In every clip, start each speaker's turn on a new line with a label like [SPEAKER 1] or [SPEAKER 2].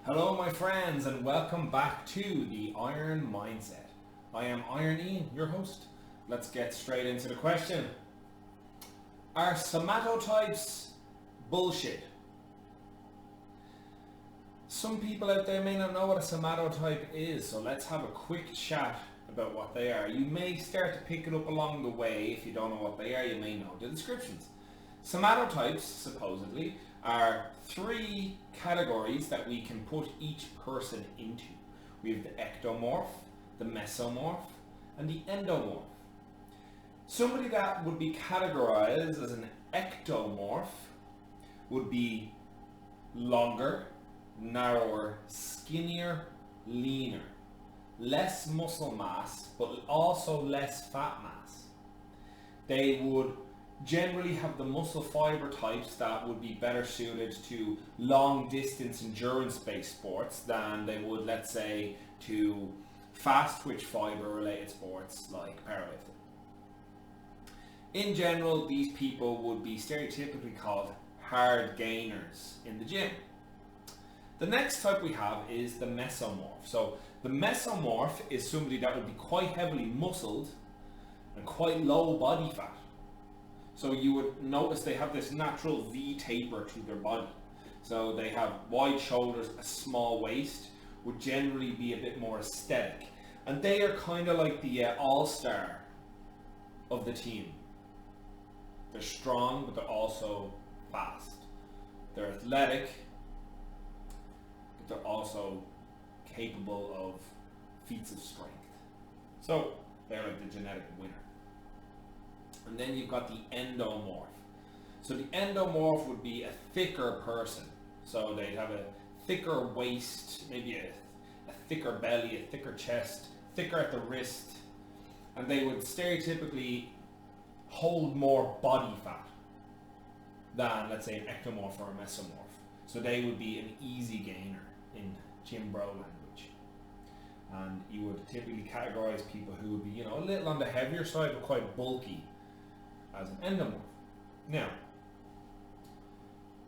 [SPEAKER 1] Hello my friends and welcome back to the Iron Mindset. I am Iron Ian, your host. Let's get straight into the question. Are somatotypes bullshit? Some people out there may not know what a somatotype is, so let's have a quick chat about what they are. You may start to pick it up along the way. If you don't know what they are, you may know the descriptions. Somatotypes, supposedly, are three categories that we can put each person into. We have the ectomorph, the mesomorph, and the endomorph. Somebody that would be categorized as an ectomorph would be longer, narrower, skinnier, leaner, less muscle mass, but also less fat mass. They would generally have the muscle fiber types that would be better suited to long distance endurance based sports than they would, let's say, to fast twitch fiber related sports like powerlifting. In general, these people would be stereotypically called hard gainers in the gym. The next type we have is the mesomorph. So the mesomorph is somebody that would be quite heavily muscled and quite low body fat. So you would notice they have this natural V taper to their body. So they have wide shoulders, a small waist, would generally be a bit more aesthetic. And they are kind of like the all-star of the team. They're strong, but they're also fast. They're athletic, but they're also capable of feats of strength. So they're like the genetic winner. And then you've got the endomorph. So the endomorph would be a thicker person. So they'd have a thicker waist, maybe a thicker belly, a thicker chest, thicker at the wrist, and they would stereotypically hold more body fat than, let's say, an ectomorph or a mesomorph. So they would be an easy gainer in gym bro language. And you would typically categorize people who would be, a little on the heavier side but quite bulky as an endomorph. Now,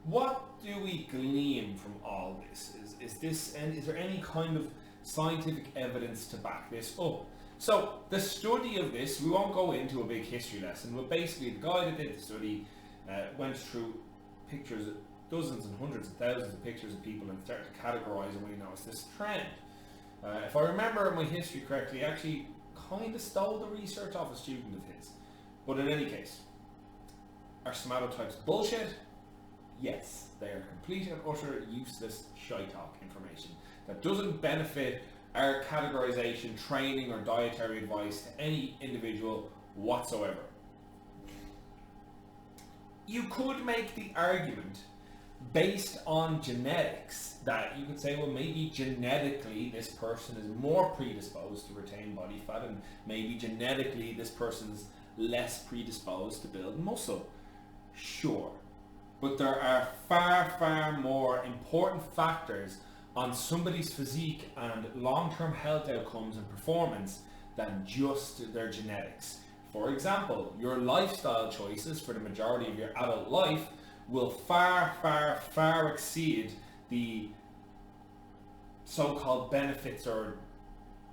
[SPEAKER 1] what do we glean from all this? Is there any kind of scientific evidence to back this up? So the study of this, we won't go into a big history lesson, but basically the guy that did the study went through pictures, dozens and hundreds of thousands of pictures of people and started to categorize, and we noticed this trend. If I remember my history correctly, he actually kind of stole the research off a student of his. But in any case, are somatotypes bullshit? Yes, they are complete and utter useless shite talk information that doesn't benefit our categorization, training or dietary advice to any individual whatsoever. You could make the argument based on genetics that you could say, well, maybe genetically this person is more predisposed to retain body fat, and maybe genetically this person's less predisposed to build muscle. Sure, but there are far more important factors on somebody's physique and long-term health outcomes and performance than just their genetics. For example, your lifestyle choices for the majority of your adult life will far exceed the so-called benefits or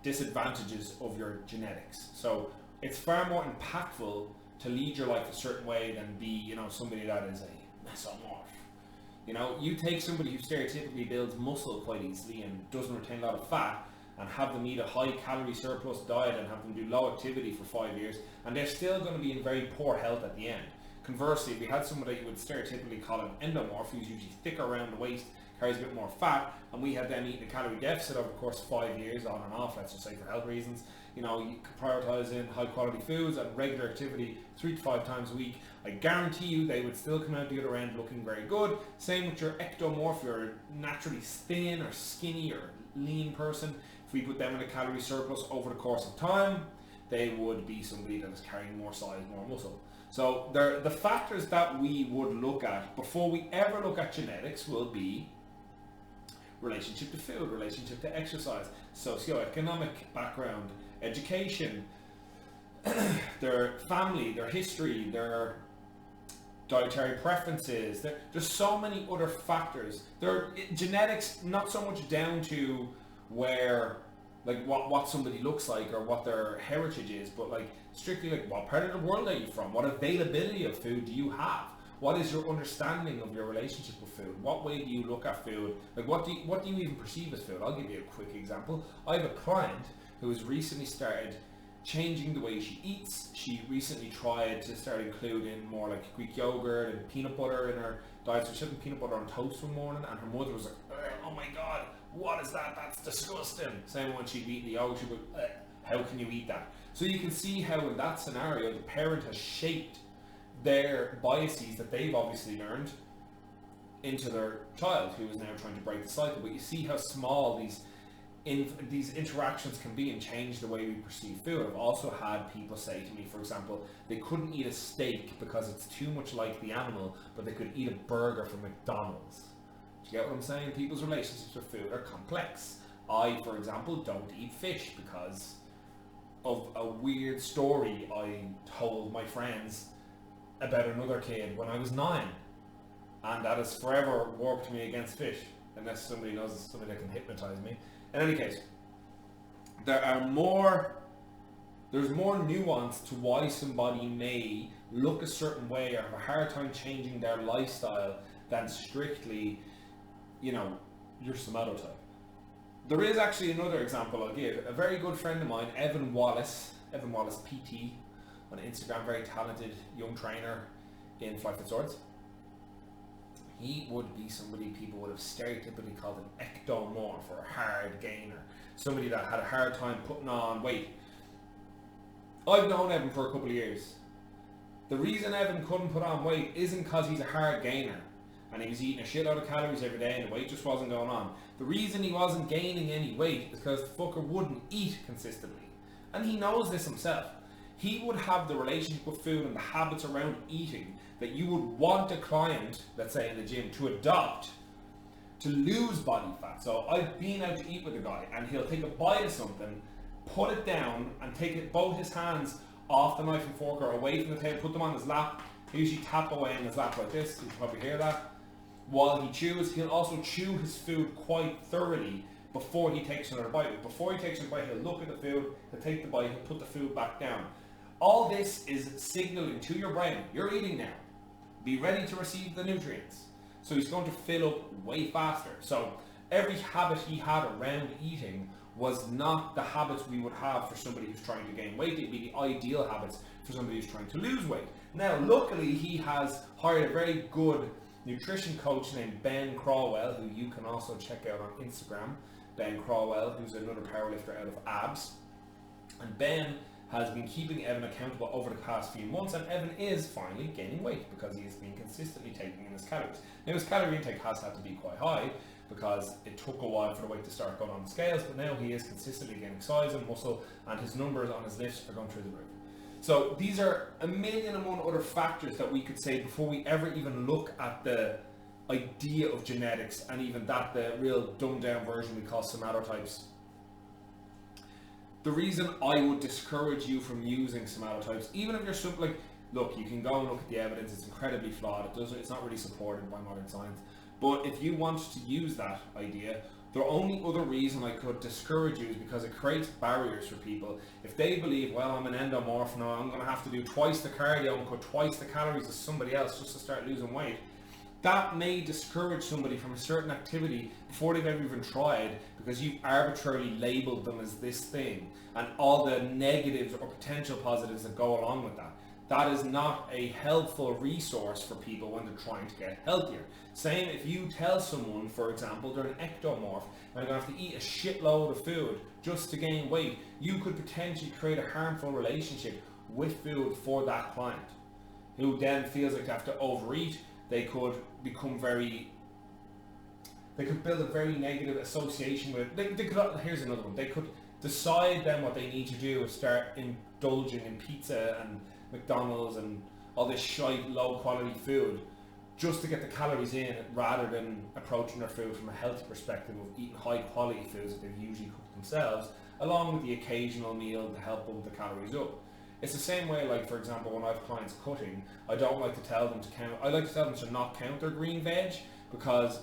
[SPEAKER 1] disadvantages of your genetics. So it's far more impactful to lead your life a certain way than be, somebody that is a mesomorph. You take somebody who stereotypically builds muscle quite easily and doesn't retain a lot of fat, and have them eat a high calorie surplus diet and have them do low activity for 5 years, and they're still going to be in very poor health at the end. Conversely, if we had somebody you would stereotypically call an endomorph, who's usually thicker around the waist, carries a bit more fat, and we had them eating a calorie deficit over the course of 5 years, on and off, let's just say for health reasons, you could prioritize in high quality foods and regular activity 3 to 5 times a week. I guarantee you they would still come out the other end looking very good. Same with your ectomorph, your naturally thin or skinny or lean person. If we put them in a calorie surplus over the course of time, they would be somebody that is carrying more size, more muscle. So the factors that we would look at before we ever look at genetics will be relationship to food, relationship to exercise, socioeconomic background, education, their family, their history, their dietary preferences. There's so many other factors. Genetics, not so much down to where, like what somebody looks like or what their heritage is, but like strictly like what part of the world are you from? What availability of food do you have? What is your understanding of your relationship with food? What way do you look at food? Like what do you even perceive as food? I'll give you a quick example. I have a client who has recently started changing the way she eats. She recently tried to start including more like Greek yogurt and peanut butter in her diet. So she had peanut butter on toast one morning, and her mother was like, "Oh my god, what is that? That's disgusting." Same when she'd eat the yogurt, she'd go, "How can you eat that?" So you can see how in that scenario the parent has shaped their biases that they've obviously learned into their child, who is now trying to break the cycle. But you see how small these interactions can be and change the way we perceive food. I've also had people say to me, for example, they couldn't eat a steak because it's too much like the animal, but they could eat a burger from McDonald's. Do you get what I'm saying? People's relationships with food are complex. I, for example, don't eat fish because of a weird story I told my friends about another kid when I was 9, and that has forever warped me against fish, unless somebody knows somebody that can hypnotize me. In any case, there's more nuance to why somebody may look a certain way or have a hard time changing their lifestyle than strictly, your somatotype. There is actually another example I'll give. A very good friend of mine, Evan Wallace PT on Instagram, very talented young trainer in Flight Fit Swords. He would be somebody people would have stereotypically called an ectomorph or a hard gainer. Somebody that had a hard time putting on weight. I've known Evan for a couple of years. The reason Evan couldn't put on weight isn't because he's a hard gainer and he was eating a shitload of calories every day and the weight just wasn't going on. The reason he wasn't gaining any weight is because the fucker wouldn't eat consistently. And he knows this himself. He would have the relationship with food and the habits around eating that you would want a client, let's say in the gym, to adopt to lose body fat. So I've been out to eat with a guy and he'll take a bite of something, put it down and take both his hands off the knife and fork or away from the table, put them on his lap. He'll usually tap away in his lap like this. You can probably hear that. While he chews, he'll also chew his food quite thoroughly before he takes another bite. Before he takes another bite, he'll look at the food, he'll take the bite, he'll put the food back down. All this is signaling to your brain, you're eating now. Be ready to receive the nutrients. So he's going to fill up way faster. So every habit he had around eating was not the habits we would have for somebody who's trying to gain weight. It'd be the ideal habits for somebody who's trying to lose weight. Now, luckily, he has hired a very good nutrition coach named Ben Crawwell, who you can also check out on Instagram. Ben Crawwell, who's another powerlifter out of Abs. And Ben has been keeping Evan accountable over the past few months, and Evan is finally gaining weight because he has been consistently taking in his calories. Now his calorie intake has had to be quite high because it took a while for the weight to start going on the scales, but now he is consistently gaining size and muscle, and his numbers on his list are going through the roof. So these are a million and one other factors that we could say before we ever even look at the idea of genetics, and even that the real dumbed down version we call somatotypes. The reason I would discourage you from using somatotypes, even if you're look, you can go and look at the evidence, it's incredibly flawed, it's not really supported by modern science, but if you want to use that idea, the only other reason I could discourage you is because it creates barriers for people. If they believe, well, I'm an endomorph now, I'm going to have to do twice the cardio and put twice the calories as somebody else just to start losing weight, that may discourage somebody from a certain activity before they've ever even tried, because you've arbitrarily labeled them as this thing and all the negatives or potential positives that go along with that. That is not a helpful resource for people when they're trying to get healthier. Same if you tell someone, for example, they're an ectomorph and they're going to have to eat a shitload of food just to gain weight, you could potentially create a harmful relationship with food for that client, who then feels like they have to overeat. They could become they could build a very negative association with, here's another one, they could decide then what they need to do is start indulging in pizza and McDonald's and all this shite low quality food just to get the calories in, rather than approaching their food from a healthy perspective of eating high quality foods that they've usually cooked themselves, along with the occasional meal to help bump the calories up. It's the same way, like for example, when I have clients cutting, I don't like to tell them to count. I like to tell them to not count their green veg, because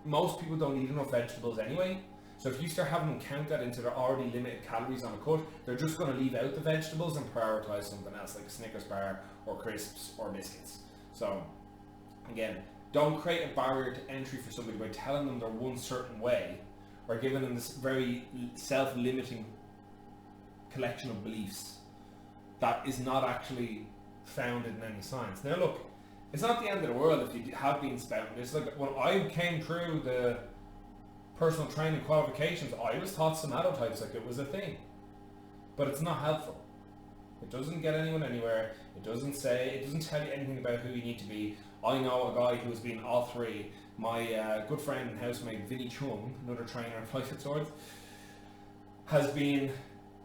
[SPEAKER 1] most people don't eat enough vegetables anyway. So if you start having them count that into their already limited calories on a cut, they're just going to leave out the vegetables and prioritize something else, like a Snickers bar or crisps or biscuits. So again, don't create a barrier to entry for somebody by telling them they're one certain way, or giving them this very self-limiting collection of beliefs that is not actually founded in any science. Now look, it's not the end of the world if you have been spouting this. Like when I came through the personal training qualifications, I was taught somatotypes like it was a thing. But it's not helpful. It doesn't get anyone anywhere. It doesn't tell you anything about who you need to be. I know a guy who's been all three. My good friend and housemate Vinny Chung, another trainer in Flight Swords, has been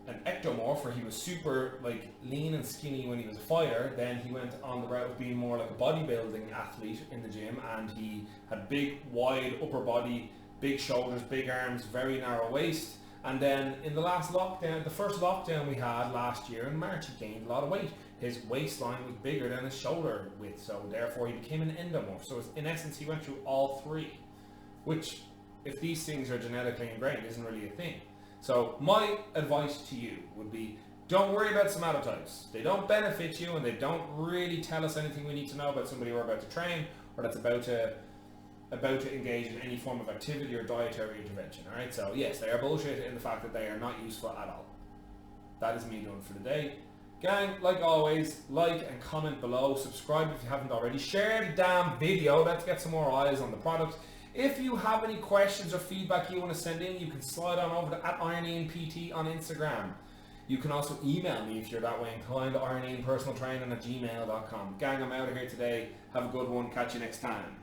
[SPEAKER 1] an ectomorph, where he was super like lean and skinny when he was a fighter. Then he went on the route of being more like a bodybuilding athlete in the gym, and he had big, wide upper body, big shoulders, big arms, very narrow waist. And then in the last lockdown, the first lockdown we had last year in March, he gained a lot of weight. His waistline was bigger than his shoulder width, so therefore he became an endomorph. So in essence, he went through all three, which, if these things are genetically ingrained, isn't really a thing. So my advice to you would be, don't worry about somatotypes. They don't benefit you, and they don't really tell us anything we need to know about somebody we're about to train, or that's about to engage in any form of activity or dietary intervention. Alright, so yes, they are bullshit in the fact that they are not useful at all. That is me done for the day. Gang, like always, like and comment below, subscribe if you haven't already, share the damn video, let's get some more eyes on the product. If you have any questions or feedback you want to send in, you can slide on over to @IronIanPT on Instagram. You can also email me if you're that way inclined, ironinpersonaltraining@gmail.com. Gang, I'm out of here today. Have a good one. Catch you next time.